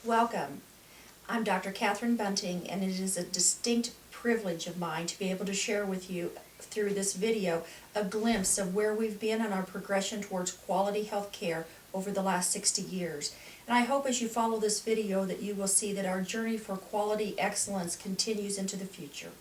Welcome. I'm Dr. Catherine Bunting, and it is a distinct privilege of mine to be able to share with you through this video a glimpse of where we've been on our progression towards quality health care over the last 60 years. And I hope as you follow this video that you will see that our journey for quality excellence continues into the future.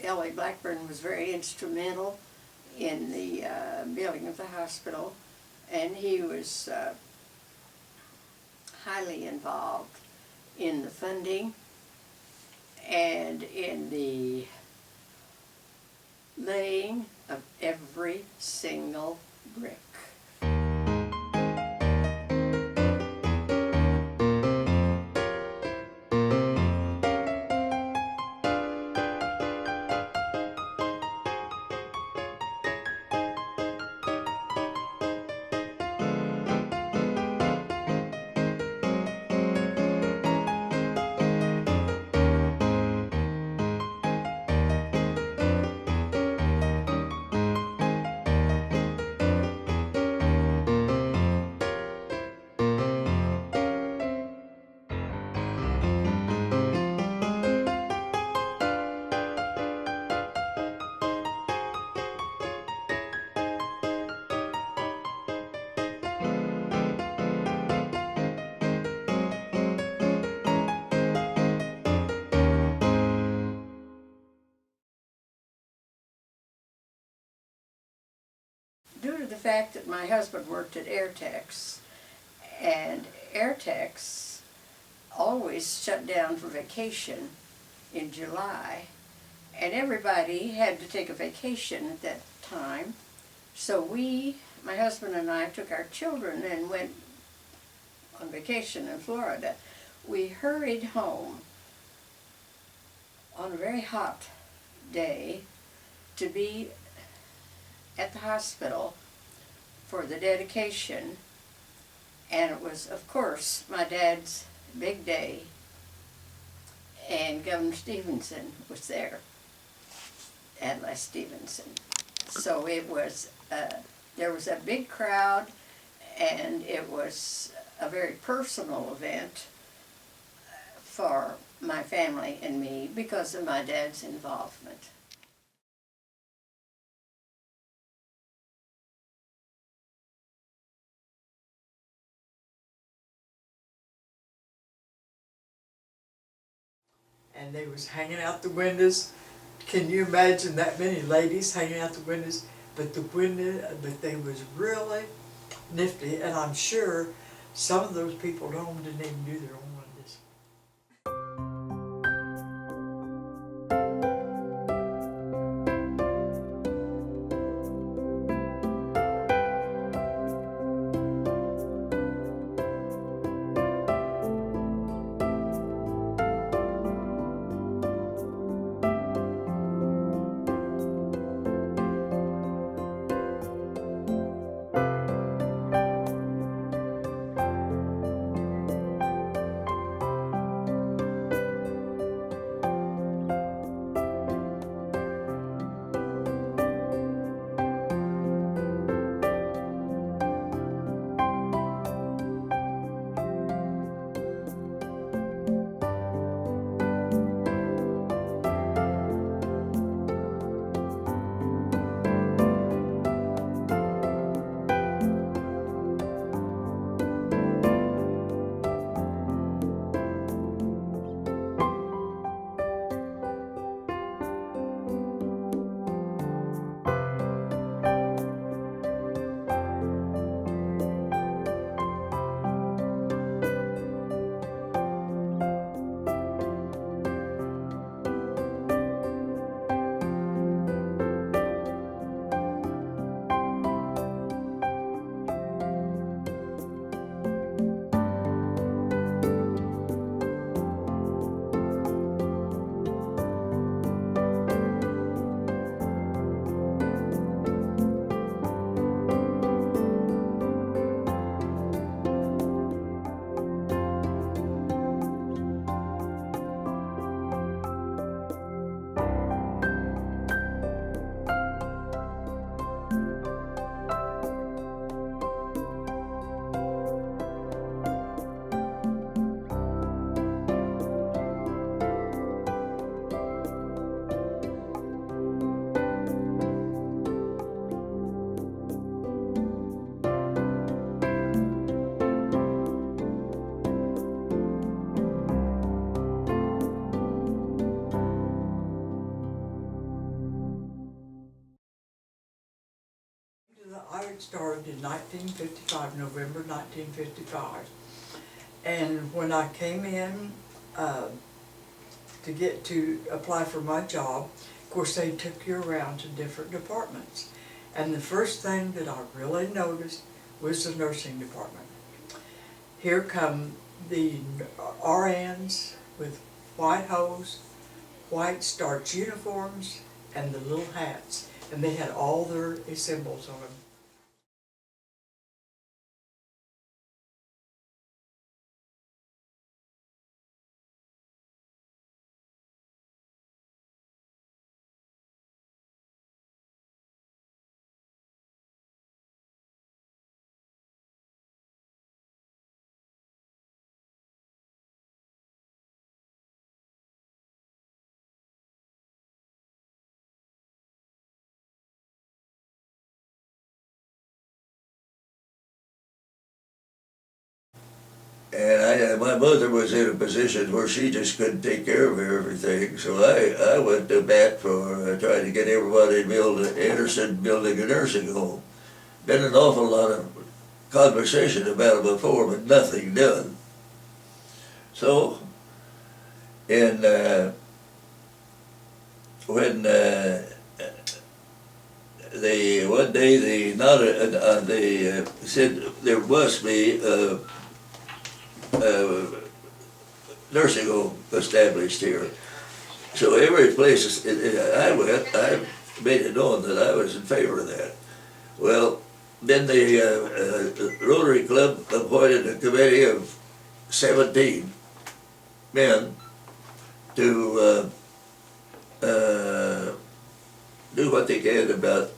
L.A. Blackburn was very instrumental in the building of the hospital, and he was highly involved in the funding and in the laying of every single brick. Due to the fact that my husband worked at Airtex, and Airtex always shut down for vacation in July, and everybody had to take a vacation at that time, so my husband and I took our children and went on vacation in Florida. We hurried home on a very hot day to be at the hospital for the dedication, and it was, of course, my dad's big day, and Governor Stevenson was there, Adlai Stevenson. So it was, there was a big crowd, and it was a very personal event for my family and me because of my dad's involvement. and they was hanging out the windows. Can you imagine that many ladies hanging out the windows? But they was really nifty, and I'm sure some of those people at home didn't even do their own windows. I started in 1955, November 1955. And when I came in to apply for my job, of course they took you around to different departments. And the first thing that I really noticed was the nursing department. Here come the RNs with white hose, white starch uniforms, and the little hats. And they had all their symbols on them. And my mother was in a position where she just couldn't take care of everything, so I went to bat for trying to get everybody interested in building a nursing home. Been an awful lot of conversation about it before, but nothing done. So, when one day they said there must be a nursing home established here. So every place I went, I made it known that I was in favor of that. Well, then the Rotary Club appointed a committee of 17 men to do what they can about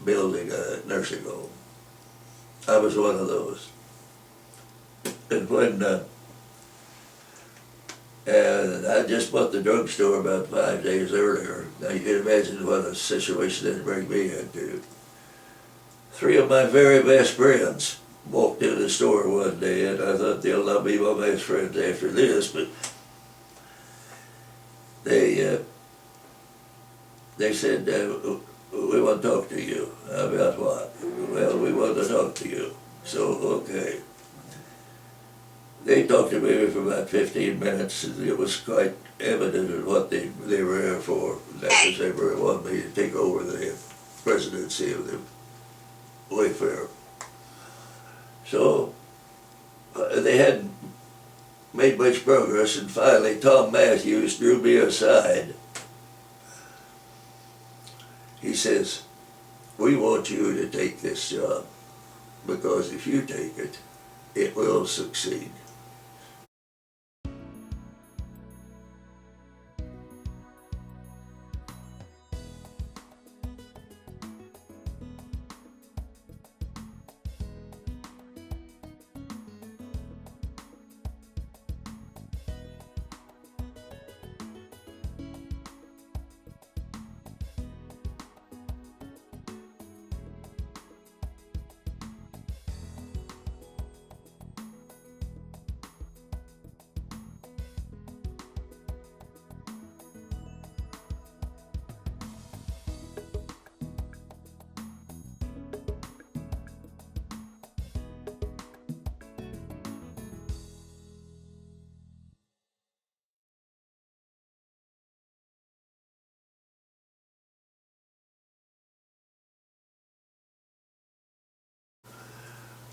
building a nursing home. I was one of those. And when I just bought the drugstore about 5 days earlier. Now you can imagine what a situation that bring me into. 3 of my very best friends walked in the store one day, and I thought they'll not be my best friends after this, but they said, we want to talk to you. About what? Well, we want to talk to you. So, okay. They talked to me for about 15 minutes, and it was quite evident what they were there for. That was they were wanting me to take over the presidency of the Wayfair. So, they hadn't made much progress, and finally Tom Matthews drew me aside. He says, we want you to take this job, because if you take it, it will succeed.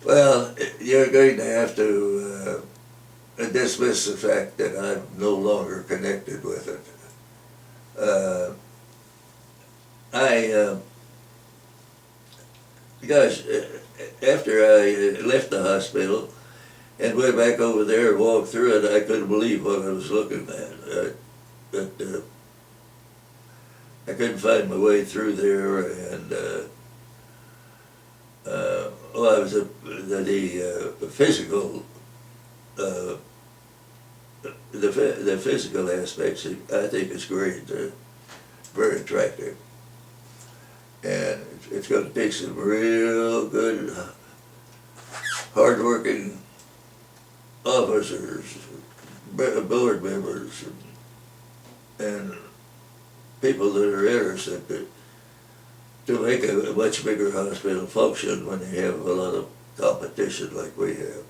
Well, you're going to have to dismiss the fact that I'm no longer connected with it. Gosh, after I left the hospital and went back over there and walked through it, I couldn't believe what I was looking at. I couldn't find my way through there, and well, I was the physical, the physical aspects. I think is great, very attractive, and it's going to take some real good, hardworking officers, board members, and people that are interested to make a much bigger hospital function when they have a lot of competition like we have.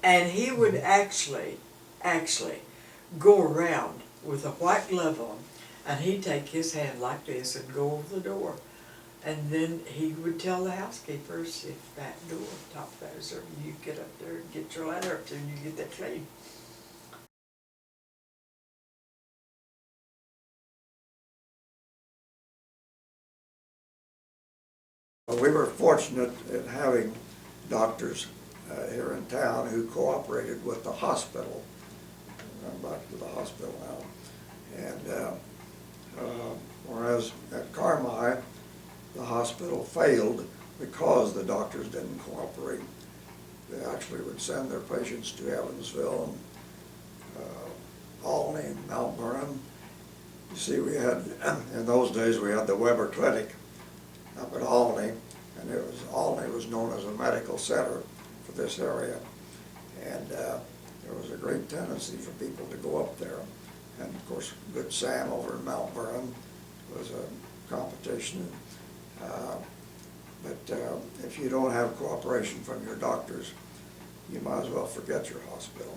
And he would actually go around with a white glove on, and he'd take his hand like this and go over the door. And then he would tell the housekeepers if that door, top of that is open, you get up there and get your ladder up there and you get that clean. We were fortunate in having doctors here in town who cooperated with the hospital. I'm back to the hospital now. And whereas at Carmi, the hospital failed because the doctors didn't cooperate. They actually would send their patients to Evansville and Albany and Mount Vernon. You see, we had, in those days, we had the Weber Clinic up at Albany, and Albany was known as a medical center for this area. And there was a great tendency for people to go up there. And of course, Good Sam over in Mount Vernon was a competition. But if you don't have cooperation from your doctors, you might as well forget your hospital.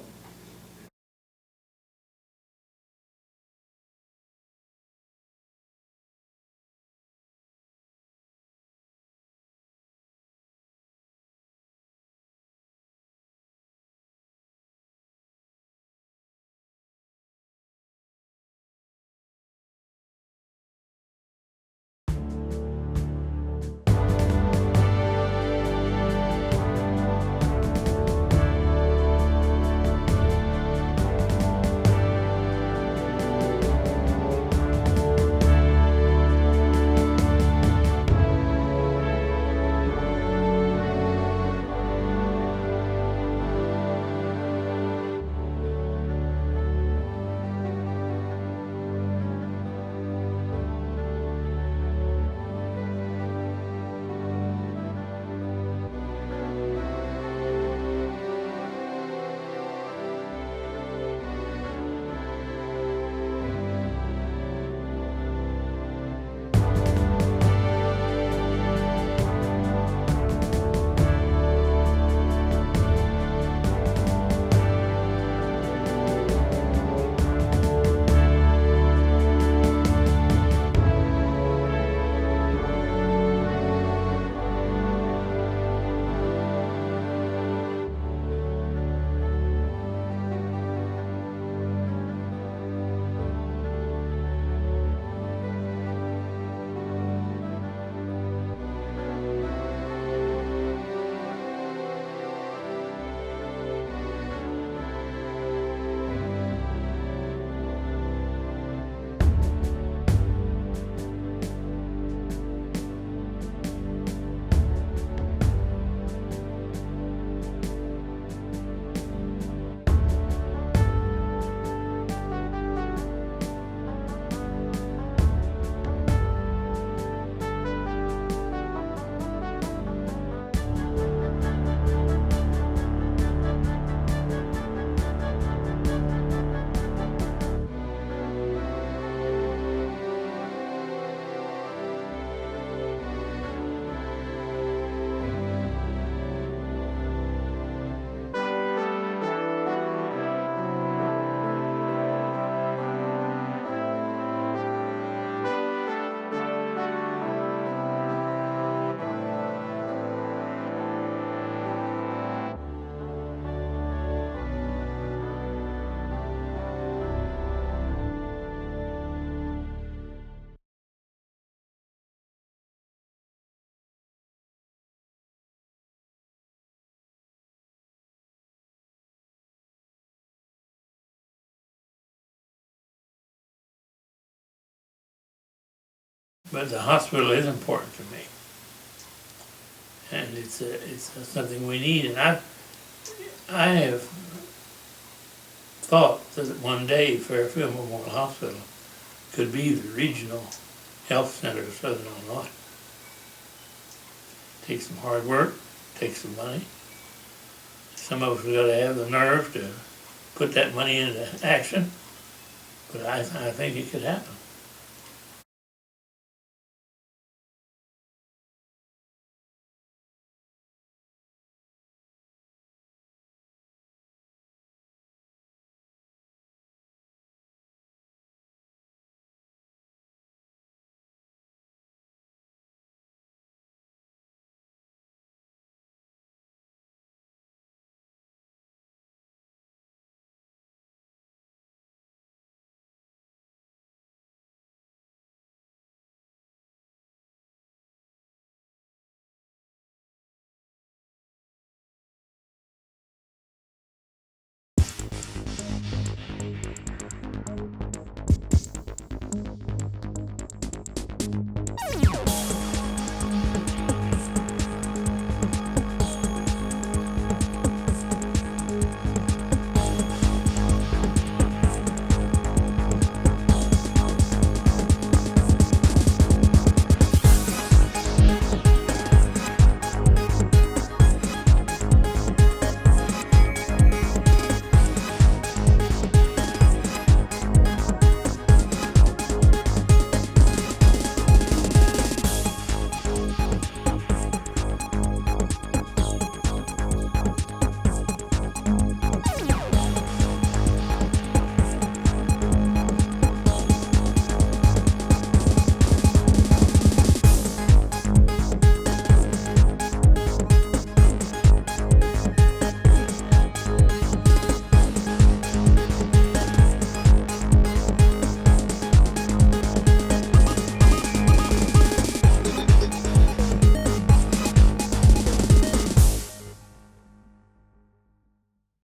But the hospital is important to me. And it's something we need, and I have thought that one day Fairfield Memorial Hospital could be the regional health center of Southern Illinois. Takes some hard work, takes some money. Some of us have got to have the nerve to put that money into action, but I think it could happen.